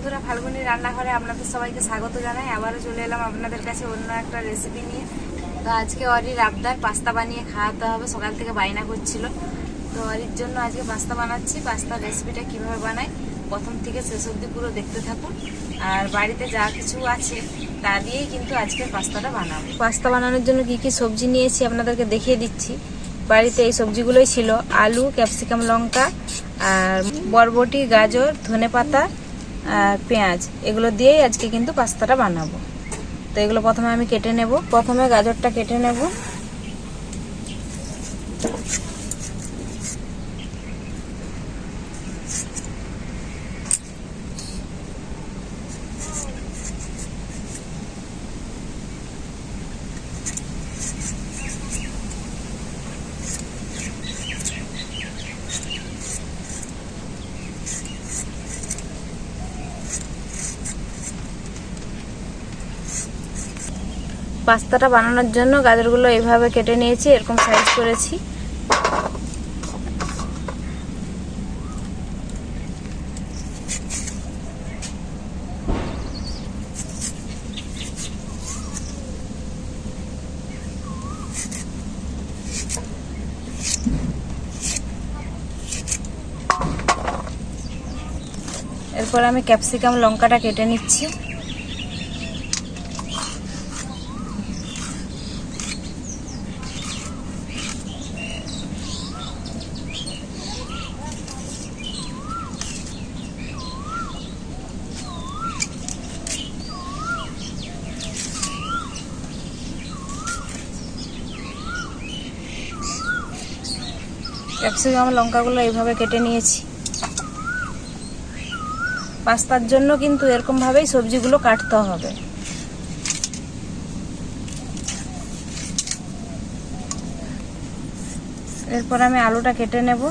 বন্ধুরা, ফাল্গুনি রান্নাঘরে আপনাদের সবাইকে স্বাগত জানাই। আবারও চলে এলাম আপনাদের কাছে অন্য একটা রেসিপি নিয়ে। তো আজকে অরির আবদার পাস্তা বানিয়ে খাওয়াতে হবে, সকাল থেকে বায়না করছিল। তো অরির জন্য আজকে পাস্তা বানাচ্ছি। পাস্তার রেসিপিটা কিভাবে বানাই প্রথম থেকে শেষ অবধি পুরো দেখতে থাকুন। আর বাড়িতে যা কিছু আছে তা দিয়েই কিন্তু আজকে পাস্তাটা বানাবো। পাস্তা বানানোর জন্য কি কি সবজি নিয়েছি আপনাদেরকে দেখিয়ে দিচ্ছি। বাড়িতে এই সবজিগুলোই ছিল: আলু, ক্যাপসিকাম, লঙ্কা, আর বরবটি, গাজর, ধনেপাতা আর পেঁয়াজ। এগুলো দিয়েই আজকে কিন্তু পাস্তাটা বানাবো। তো এগুলো প্রথমে আমি কেটে নেব। প্রথমে গাজরটা কেটে নেব। পাস্তাটা বানানোর জন্য গাজরগুলো এইভাবে কেটে নিয়েছি, এরকম সাইজ করেছি। এরপর আমি ক্যাপসিকাম, লঙ্কাটা কেটে নিচ্ছি। ক্যাপসিকাম, লঙ্কাগুলো এইভাবে কেটে নিয়েছি। পাস্তার জন্য কিন্তু এরকম ভাবেই সবজিগুলো কাটতে হবে। এরপর আমি আলুটা কেটে নেব।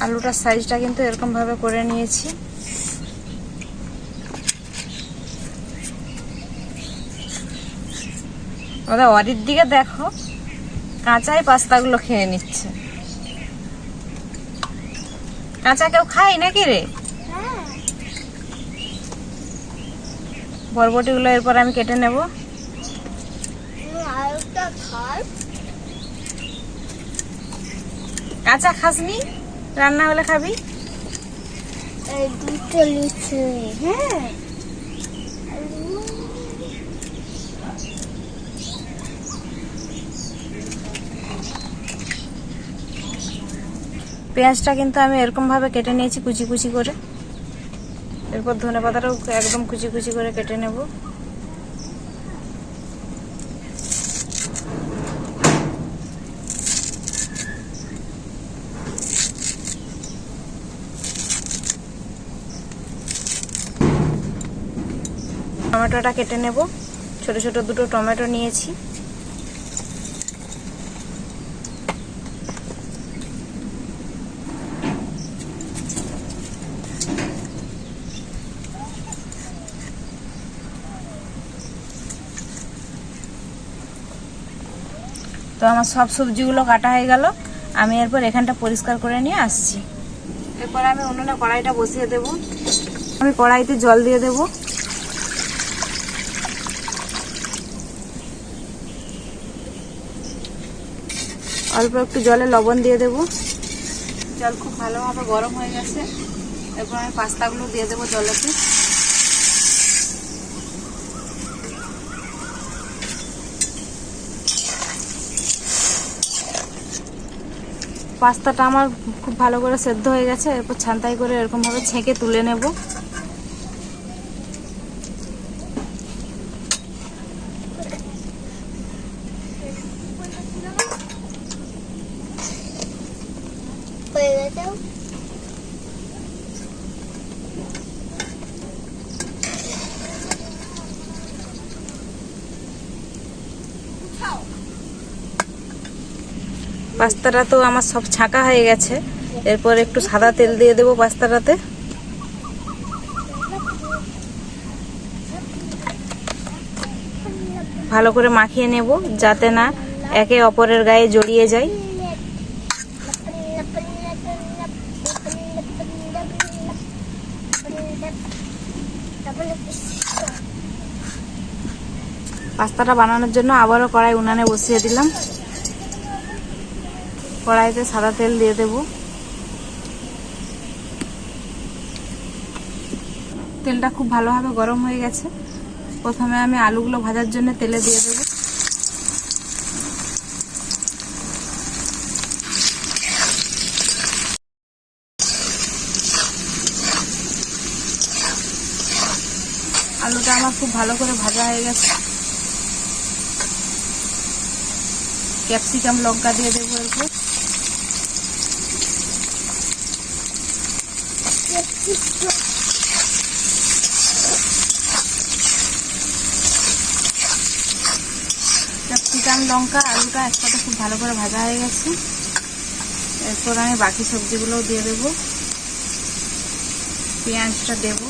আলুটার সাইজটা কিন্তু এরকম ভাবে করে নিয়েছি। ওদের অরির দিকে দেখো, কাঁচাই পাস্তাগুলো খেয়ে নিচ্ছে। কাঁচা কেউ খায় নাকি রে? বরবটিগুলো এরপর আমি কেটে নেব। কাঁচা খাসনি, রান্না হলে খাবি। পেঁয়াজটা কিন্তু আমি এরকম ভাবে কেটে নিয়েছি, কুচি কুচি করে। এরপর ধনেপাতাটাও একদম কুচি কুচি করে কেটে নেব। টমেটোটা কেটে নেব। ছোট ছোট দুটো টমেটো নিয়েছি। তো আমার সব সবজিগুলো কাটা হয়ে গেল। আমি এরপর এখানটা পরিষ্কার করে নিয়ে আসছি। এরপর আমি উনুনে কড়াইটা বসিয়ে দেব। আমি কড়াইতে জল দিয়ে দেব। অল্প একটু জলে লবণ দিয়ে দেব। জল খুব ভালোভাবে গরম হয়ে গেছে। এরপর আমি পাস্তাগুলো দিয়ে দেবো জলেতে। পাস্তাটা আমার খুব ভালো করে সেদ্ধ হয়ে গেছে। এরপর ছান্তাই করে এরকম ভাবে ছেঁকে তুলে নেব। পাস্তাটা তো আমার সব ছাঁকা হয়ে গেছে। এরপর একটু সাদা তেল দিয়ে দেবো পাস্তাটাতে। ভালো করে মাখিয়ে নেব যাতে না একে অপরের গায়ে জড়িয়ে যায়। পাস্তাটা বানানোর জন্য আবারও কড়াই উনানে বসিয়ে দিলাম। কড়াইতে সাদা তেল দিয়ে দেব। তেলটা খুব ভালোভাবে গরম হয়ে গেছে। প্রথমে আমি আলুগুলো ভাজার জন্য তেলে দিয়ে দেব। আলুটা আমার খুব ভালো করে ভাজা হয়ে গেছে। ক্যাপসিকাম লঙ্কা দিয়ে দেবো এরপর। ক্যাপসিকাম লঙ্কা আলুটা একসাথে খুব ভালো করে ভাজা হয়ে গেছে। এরপর আমি বাকি সবজিগুলোও দিয়ে দেবো। পেঁয়াজটা দেব।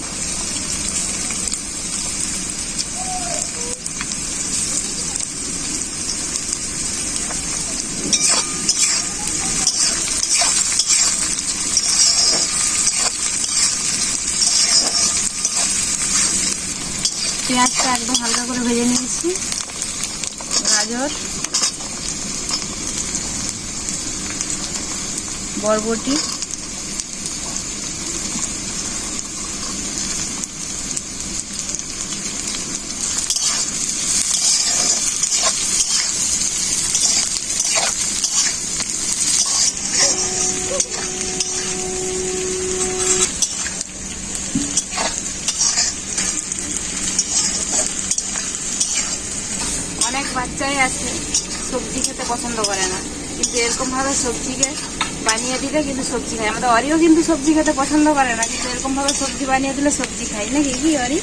পেঁয়াজটা একদম হালকা করে ভেজে নিয়েছি। গাজর, বরবটি, অনেক বাচ্চাই আছে সবজি খেতে পছন্দ করে না, কিন্তু এরকম ভাবে সবজিকে বানিয়ে দিলে কিন্তু সবজি খায়। আমাদের অরিও কিন্তু সবজি খেতে পছন্দ করে না, কিন্তু এরকম ভাবে সবজি বানিয়ে দিলে সবজি খায় নাকি কি অরি?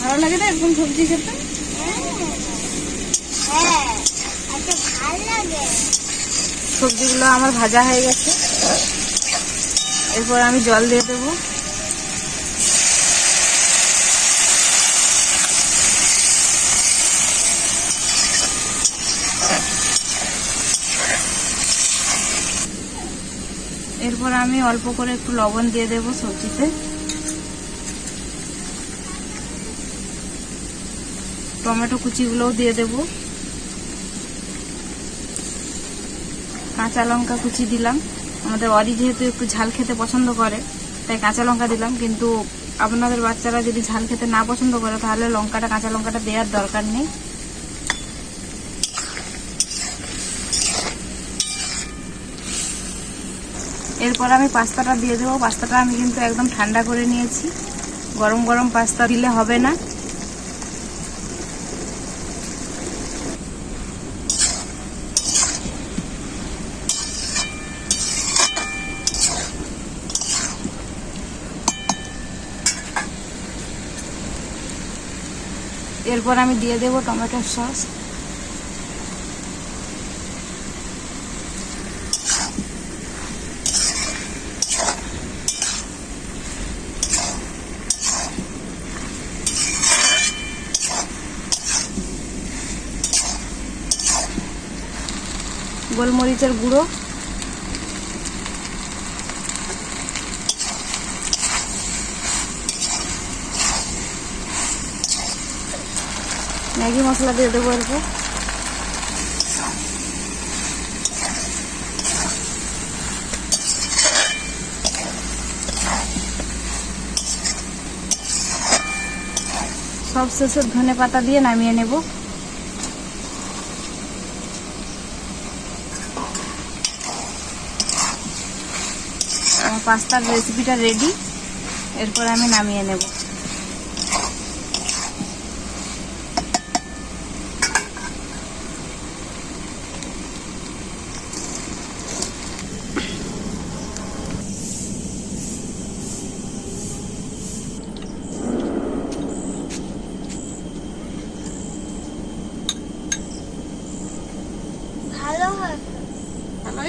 ভালো লাগে না এরকম সবজি খেতে? সবজিগুলো আমার ভাজা হয়ে গেছে। এরপর আমি জল দিয়ে দেবো। এরপর আমি অল্প করে একটু লবণ দিয়ে দেব সবজিতে। টমেটো কুচিগুলোও দিয়ে দেব। কাঁচা লঙ্কা কুচি দিলাম। আমাদের অরি যেহেতু একটু ঝাল খেতে পছন্দ করে তাই কাঁচা লঙ্কা দিলাম, কিন্তু আপনাদের বাচ্চারা যদি ঝাল খেতে না পছন্দ করে তাহলে কাঁচা লঙ্কাটা দেওয়ার দরকার নেই। এরপর আমি পাস্তাটা দিয়ে দেবো। পাস্তাটা আমি কিন্তু একদম ঠান্ডা করে নিয়েছি। গরম গরম পাস্তা দিলে হবে না। এরপর আমি দিয়ে দেবো টমেটোর সস। গোলমরিচের গুঁড়ো, ম্যাগি মশলা দিয়ে দেবো এরপর। সব শেষে ধনে পাতা দিয়ে নামিয়ে নেব। আমার পাস্তার রেসিপিটা রেডি। এরপর আমি নামিয়ে নেব।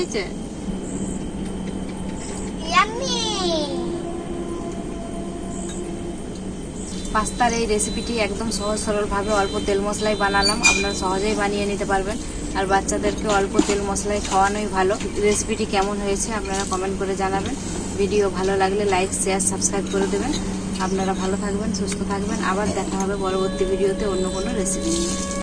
হয়েছে? পাস্তার এই রেসিপিটি একদম সহজ সরলভাবে অল্প তেল মশলায় বানালাম। আপনারা সহজেই বানিয়ে নিতে পারবেন, আর বাচ্চাদেরকে অল্প তেল মশলায় খাওয়ানোই ভালো। রেসিপিটি কেমন হয়েছে আপনারা কমেন্ট করে জানাবেন। ভিডিও ভালো লাগলে লাইক, শেয়ার, সাবস্ক্রাইব করে দেবেন। আপনারা ভালো থাকবেন, সুস্থ থাকবেন। আবার দেখা হবে পরবর্তী ভিডিওতে অন্য কোনো রেসিপি নিয়ে।